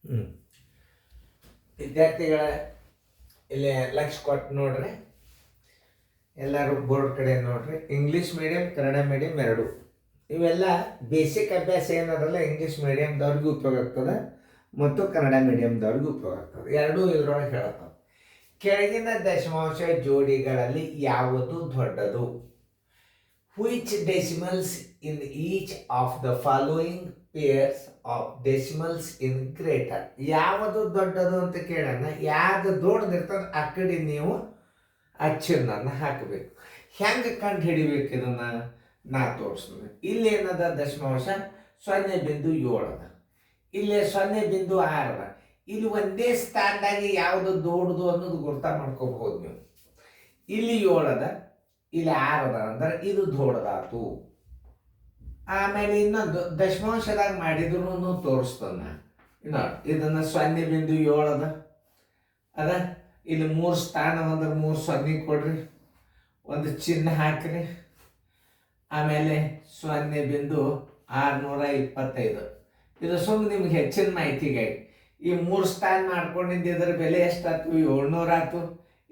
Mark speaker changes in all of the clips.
Speaker 1: ಹ್ಞೂ ವಿದ್ಯಾರ್ಥಿಗಳ ಇಲ್ಲಿ ಲಕ್ಷ ಕೊಟ್ಟು ನೋಡ್ರಿ, ಎಲ್ಲರೂ ಬೋರ್ಡ್ ಕಡೆ ನೋಡ್ರಿ. ಇಂಗ್ಲೀಷ್ ಮೀಡಿಯಂ ಕನ್ನಡ ಮೀಡಿಯಂ ಎರಡು ಇವೆಲ್ಲ ಬೇಸಿಕ್ ಅಭ್ಯಾಸ ಏನದಲ್ಲ ಇಂಗ್ಲೀಷ್ ಮೀಡಿಯಮ್ದವ್ರಿಗೂ ಉಪಯೋಗ ಆಗ್ತದೆ ಮತ್ತು ಕನ್ನಡ ಮೀಡಿಯಮ್ದವ್ರಿಗೂ ಉಪಯೋಗ ಆಗ್ತದೆ. ಎರಡೂ ಇದ್ರೊಳಗೆ ಹೇಳ್ತಾವೆ. ಕೆಳಗಿನ ದಶಮಾಂಶ ಜೋಡಿಗಳಲ್ಲಿ ಯಾವುದು ದೊಡ್ಡದು? Which decimals in each of the following pairs of decimals in greater? ಯಾವುದು ದೊಡ್ಡದು ಅಂತ ಕೇಳೋಣ. ಯಾವುದು ದೊಡ್ಡದಿರ್ತದೆ ಆ ಕಡೆ ನೀವು ಅಚ್ಚನ್ನು ಹಾಕಬೇಕು. ಹೆಂಗೆ ಕಂಡು ಹಿಡಿಬೇಕು ಇದನ್ನು ನಾ ತೋರಿಸ್ತೀನಿ. ಇಲ್ಲಿ ಏನದ ದಶಮಾಂಶ 0.7 ಅದ, ಇಲ್ಲಿ 0.6 ಅದ. ಇಲ್ಲಿ ಒಂದೇ ಸ್ಥಾನದಾಗಿ ಯಾವುದು ದೊಡ್ಡದು ಅನ್ನೋದು ಗುರ್ತ ಮಾಡ್ಕೋಬಹುದು ನೀವು. ಇಲ್ಲಿ 7 ಅದ, ಇಲ್ಲಿ 6 ಅದ ಅಂದ್ರೆ ಇದು ದೊಡ್ಡದಾತು. ಆಮೇಲೆ ಇನ್ನೊಂದು ದಶಮಾಂಶದಾಗ ಮಾಡಿದ್ರು ತೋರಿಸ್ತಾನ. ಇದನ್ನು 0.7 ಅದ ಇಲ್ಲಿ 3 ಸ್ಥಾನ ಅಂದ್ರೆ 3 0 ಕೊಡ್ರಿ, ಒಂದು ಚಿಹ್ನೆ ಹಾಕ್ರಿ. ಆಮೇಲೆ 0.625 ಇದು ಸುಮ್ಮನೆ ನಿಮ್ಗೆ ಹೆಚ್ಚಿನ ಮಾಹಿತಿಗಾಗಿ. ಈ 3 ಸ್ಥಾನ ಮಾಡ್ಕೊಂಡಿದ್ದು ಇದರ ಬೆಲೆ ಎಷ್ಟಾಯ್ತು? 700 ಆಯ್ತು.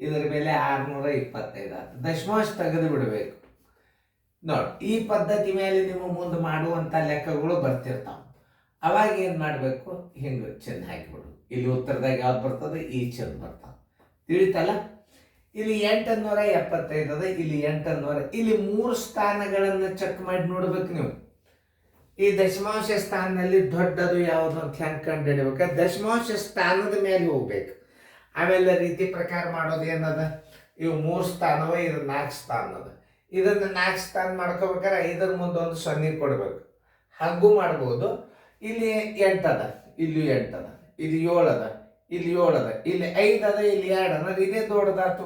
Speaker 1: ಇದರ ಬೆಲೆ 625 ಆಯ್ತು. ದಶಮಾಂಶ ತೆಗೆದು ಬಿಡಬೇಕು. ನೋಡಿ, ಈ ಪದ್ಧತಿ ಮೇಲೆ ನೀವು ಮುಂದೆ ಮಾಡುವಂಥ ಲೆಕ್ಕಗಳು ಬರ್ತಿರ್ತಾವೆ. ಅವಾಗ ಏನು ಮಾಡಬೇಕು? ಹಿಂಗೆ ಚಿಹ್ನೆ ಹಾಕಿಬಿಡು. ಇಲ್ಲಿ ಉತ್ತರದಾಗ ಯಾವ್ದು ಬರ್ತದೆ? ಈ ಚಿಹ್ನೆ ಬರ್ತದೆ. ತಿಳಿತಲ್ಲ? ಇಲ್ಲಿ 875 ಅದ, ಇಲ್ಲಿ 800. ಇಲ್ಲಿ 3 ಸ್ಥಾನಗಳನ್ನು ಚೆಕ್ ಮಾಡಿ ನೋಡ್ಬೇಕು ನೀವು. ಈ ದಶಮಾಂಶ ಸ್ಥಾನದಲ್ಲಿ ದೊಡ್ಡದು ಯಾವುದು ಅಂತ ಹೆಂಗೆ ಕಂಡು ಹಿಡಿಬೇಕು? ದಶಮಾಂಶ ಸ್ಥಾನದ ಮೇಲೆ ಹೋಗ್ಬೇಕು. ಆಮೇಲೆ ರೀತಿ ಪ್ರಕಾರ ಮಾಡೋದು ಏನದ? ಇವು 3 ಸ್ಥಾನವ, ಇದು 4 ಸ್ಥಾನ ಅದ. ಇದನ್ನು 4 ಸ್ಥಾನ ಮಾಡ್ಕೋಬೇಕಾದ್ರೆ 5ರ ಮುಂದೆ ಒಂದು 0 ಕೊಡಬೇಕು. ಹಾಗೂ ಮಾಡ್ಬೋದು. ಇಲ್ಲಿ 8 ಅದ, ಇಲ್ಲಿ 8 ಅದ, ಇಲ್ಲಿ 7 ಅದ, ಇಲ್ಲಿ 7 ಅದ, ಇಲ್ಲಿ 5 ಅದ, ಇಲ್ಲಿ 2 ಅನ್ನೋದು ಇದೇ ದೊಡ್ಡದಾತು.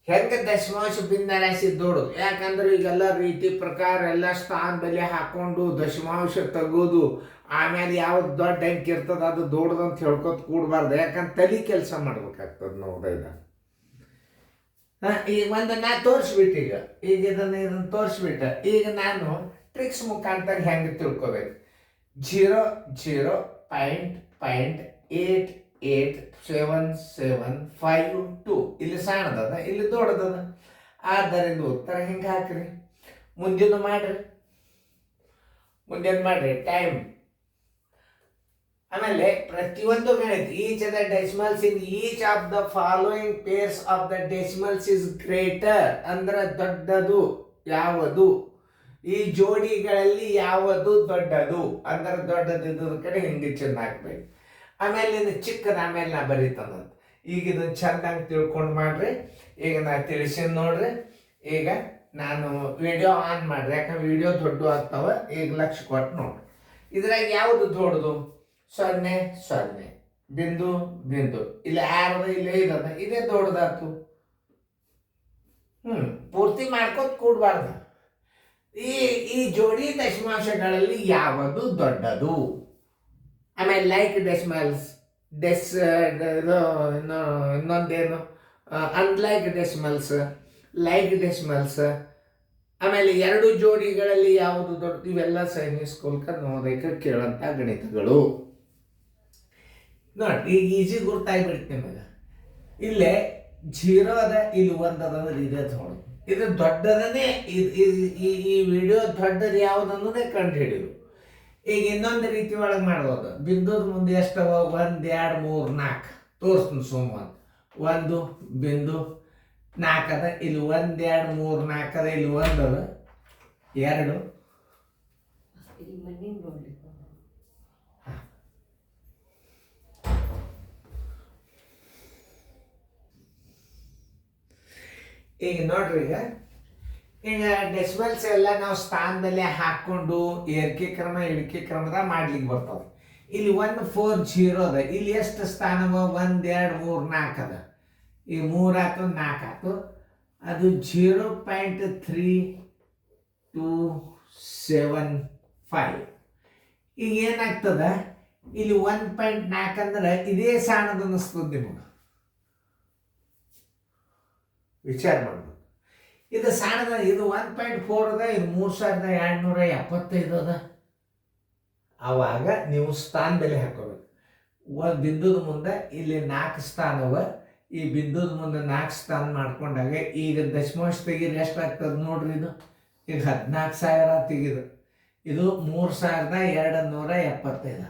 Speaker 1: ಹೆಂಗೆ ದಶಮಾಂಶ ಭಿನ್ನರಾಶಿ ದೊಡ್ಡದು? ಯಾಕಂದ್ರೆ ಈಗೆಲ್ಲ ರೀತಿ ಪ್ರಕಾರ ಎಲ್ಲ ಸ್ಥಾನ ಬೆಲೆ ಹಾಕೊಂಡು ದಶಮಾಂಶ ತೆಗೋದು, ಆಮೇಲೆ ಯಾವ್ದು ದೊಡ್ಡ ಅಂಕಿ ಇರ್ತದೆ ಅದು ದೊಡ್ಡದು ಅಂತ ಹೇಳ್ಕೊತ ಕೂಡಬಾರ್ದು. ಯಾಕಂದ್ರೆ ತಲೆ ಕೆಲಸ ಮಾಡ್ಬೇಕಾಗ್ತದೆ ನೋಡ್ದ. ಈಗ ಒಂದು ನಾ ತೋರಿಸ್ಬಿಟ್ಟು ಈಗ ಇದನ್ನು ತೋರಿಸ್ಬಿಟ್ಟ. ಈಗ ನಾನು ಟ್ರಿಕ್ಸ್ ಮುಖಾಂತರ ಹೆಂಗೆ ತಿಳ್ಕೊಬೇಕು? 0.887752 ಇಲ್ಲಿ ಸಣ್ಣದದ, ಇಲ್ಲಿ ದೊಡ್ಡದದ. ಆದ್ದರಿಂದ ಉತ್ತರ ಹಿಂಗೆ ಹಾಕ್ರಿ. ಮುಂದಿನ ಮಾಡ್ರಿ ಟೈಮ್. ಆಮೇಲೆ ಪ್ರತಿಯೊಂದು ಗಣಿತ each of the decimals in each of the following pairs of the decimals is greater ಅಂದ್ರೆ ದೊಡ್ಡದು ಯಾವುದು? ಈ ಜೋಡಿಗಳಲ್ಲಿ ಯಾವುದು ದೊಡ್ಡದು ಅಂದ್ರೆ ದೊಡ್ಡದಿದ್ದ ಕಡೆ ಹಿಂಗೆ ಚಿನ್ನ ಹಾಕ್ಬೇಕು. ಆಮೇಲೆ ಇದು ಚಿಕ್ಕದ ಆಮೇಲೆ ನಾ ಬರೀತದಂತ. ಈಗ ಇದನ್ನು ಚೆಂದಾಗಿ ತಿಳ್ಕೊಂಡು ಮಾಡ್ರಿ. ಈಗ ನಾ ತಿಳಿಸಿದ್ ನೋಡ್ರಿ. ಈಗ ನಾನು ವಿಡಿಯೋ ಆನ್ ಮಾಡ್ರಿ, ಯಾಕಂದ್ರೆ ವಿಡಿಯೋ ದೊಡ್ಡ ಆಗ್ತಾವ. ಈಗ ಲಕ್ಷ ಕೊಟ್ಟು ನೋಡ್ರಿ. ಇದ್ರಾಗ ಯಾವುದು ದೊಡ್ಡದು? 0 0 ಬಿಂದು ಬಿಂದು. ಇಲ್ಲಿ 6 ಅದ, ಇಲ್ಲಿ 5 ಅದ, ಇದೇ ದೊಡ್ಡದಾತು. ಪೂರ್ತಿ ಮಾಡ್ಕೋತ ಕೂಡಬಾರ್ದು. ಈ ಜೋಡಿ ದಶಮಾಂಶಗಳಲ್ಲಿ ಯಾವುದು ದೊಡ್ಡದು? ಆಮೇಲೆ ಲೈಕ್ ಡೆಸಿಮಲ್ಸ್, ಇನ್ನೊಂದೇನು ಅನ್ಲೈಕ್ ಡೆಸಿಮಲ್ಸ್, ಲೈಕ್ ಡೆಸಿಮಲ್ಸ್. ಆಮೇಲೆ 2 ಜೋಡಿಗಳಲ್ಲಿ ಯಾವುದು ದೊಡ್ಡ? ಇವೆಲ್ಲ ಸೈನಿಕ್ ಸ್ಕೂಲ್ಕ ನೋಡೋದಕ್ಕ ಕೇಳಂತ ಗಣಿತಗಳು. ನೋಡಿ, ಈಗ ಈಜಿ ಗುರ್ತಾಗ್ಬಿಡ್ತು ನಿಮಗೆ. ಇಲ್ಲೇ 0 ಅದ, ಇಲ್ಲಿ 1 ಅದ ಅಂದ್ರೆ ಇದೇ ದೊಡ್ಡದು. ಇದು ದೊಡ್ಡದನ್ನೇ ಈ ವಿಡಿಯೋ ದೊಡ್ಡದು ಯಾವುದನ್ನೇ ಕಂಡು ಹಿಡಿದು. ಈಗ ಇನ್ನೊಂದು ರೀತಿ ಒಳಗೆ ಮಾಡ್ಬೋದು. ಬಿಂದುದ ಮುಂದೆ ಎಷ್ಟವ? 1 2 3 4 ತೋರಿಸ್ತೀನಿ ಸುಮ್ಮನೆ. 1 ಬಿಂದು 4 ಅದ, ಇಲ್ಲಿ 1 2 3 4 ಅದ, ಇಲ್ಲಿ 1 ಅದ, 2 ಈಗ ನೋಡ್ರಿ. ಈಗ ಡೆಸಿಮಲ್ಸ್ ಎಲ್ಲ ನಾವು ಸ್ಥಾನದಲ್ಲಿ ಹಾಕೊಂಡು ಏರಿಕೆ ಕ್ರಮ ಇಳಿಕೆ ಕ್ರಮದ ಮಾಡ್ಲಿಕ್ಕೆ ಬರ್ತದೆ. ಇಲ್ಲಿ 1 4 0 ಅದ, ಇಲ್ಲಿ ಎಷ್ಟು ಸ್ಥಾನವ? 1 2 3 4 ಅದ. ಈ 3 ಆಯ್ತು, 4 ಆಯ್ತು. ಅದು 0.3275. ಈಗ ಏನಾಗ್ತದ? ಇಲ್ಲಿ 1.4 ಅಂದ್ರೆ ಇದೇ ಸಣ್ಣದು ಅನ್ನಿಸ್ತದೆ ನಿಮಗೆ. ವಿಚಾರ ಮಾಡ್ಬೋದು. ಇದು ಸಣ್ಣದ, ಇದು 1.4 ಅದ, ಇದು 3275 ಅದ. ಆವಾಗ ನೀವು ಸ್ಥಾನ ಬೆಲೆ ಹಾಕೋಬೇಕು. ಒಂದು ಬಿಂದುದ ಮುಂದೆ ಇಲ್ಲಿ 4 ಸ್ಥಾನವ, ಈ ಬಿಂದುದ ಮುಂದೆ 4 ಸ್ಥಾನ ಮಾಡ್ಕೊಂಡಾಗ ಈಗ ದಶಮಾಂಶ ತೆಗೀರಿ ಎಷ್ಟಾಗ್ತದೆ ನೋಡ್ರಿ. ಇದು ಈಗ 14,000 ತೆಗೆದು ಇದು 3,275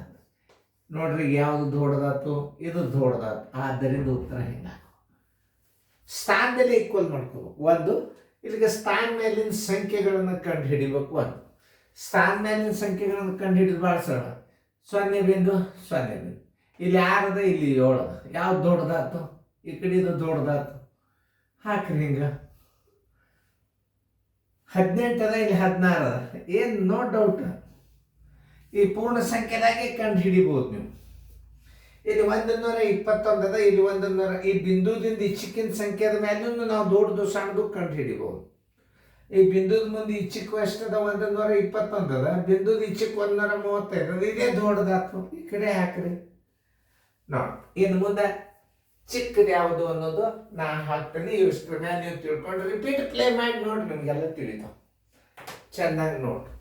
Speaker 1: ನೋಡ್ರಿ. ಯಾವುದು ದೊಡ್ಡದಾತು? ಇದು ದೊಡ್ಡದಾತು. ಆದ್ದರಿಂದ ಉತ್ತರ ಹಿಂಗ ಸ್ಥಾನ ಬೆಲೆ ಈಕ್ವಲ್ ಮಾಡ್ಕೋಬೇಕು. ಒಂದು ಇಲ್ಲಿಗೆ ಸ್ಥಾನ ಮೇಲಿನ ಸಂಖ್ಯೆಗಳನ್ನು ಕಂಡು ಹಿಡಿಬೇಕು. ಒಂದು ಸ್ಥಾನ ಮೇಲಿನ ಸಂಖ್ಯೆಗಳನ್ನು ಕಂಡು ಹಿಡಿದು ಭಾಳ ಸರಳ. 0.0 ಇಲ್ಲಿ 6 ಅದ, ಇಲ್ಲಿ 7 ಅದ. ಯಾವ್ದು ದೊಡ್ಡದಾತು? ಈ ಕಡೆ ಇದು ದೊಡ್ಡದಾತು. ಹಾಕ್ರಿ ಹಿಂಗೆ. 18 ಅದ, ಇಲ್ಲಿ 16 ಅದ. ಏನು ನೋ ಡೌಟ್ ಈ ಪೂರ್ಣ ಸಂಖ್ಯೆದಾಗೆ ಕಂಡು ಹಿಡಿಬೋದು ನೀವು. ಇಲ್ಲಿ 121 ಅದ, ಇಲ್ಲಿ 100. ಈ ಬಿಂದುದಿಂದ ಇಚ್ಚಿಕ್ಕಿನ ಸಂಖ್ಯೆದ ಮೇಲೂ ನಾವು ದೊಡ್ಡದು ಸಣ್ಣದು ಕಂಡು ಹಿಡಿಬೋದು. ಈ ಬಿಂದುದ ಮುಂದೆ ಇಚ್ಚಿಕ್ಕು ಎಷ್ಟದ? 121 ಅದ. ಬಿಂದುದ ಇಚ್ಚಿಕ್ಕು 135 ಅದ. ಇದೇ ದೊಡ್ಡದಾತು. ಈ ಕಡೆ ಹಾಕ್ರಿ ನೋಡಿ. ಇನ್ನು ಮುಂದೆ ಚಿಕ್ಕದು ಯಾವುದು ಅನ್ನೋದು ನಾ ಹಾಕ್ತೀನಿ. ಇಷ್ಟರ ಮೇಲೆ ನೀವು ತಿಳ್ಕೊಂಡು ರಿಪೀಟ್ ಪ್ಲೇ ಮಾಡಿ ನೋಡ್ರಿ, ನಿಮಗೆಲ್ಲ ತಿಳಿತಾವ. ಚೆನ್ನಾಗಿ ನೋಡ್ರಿ.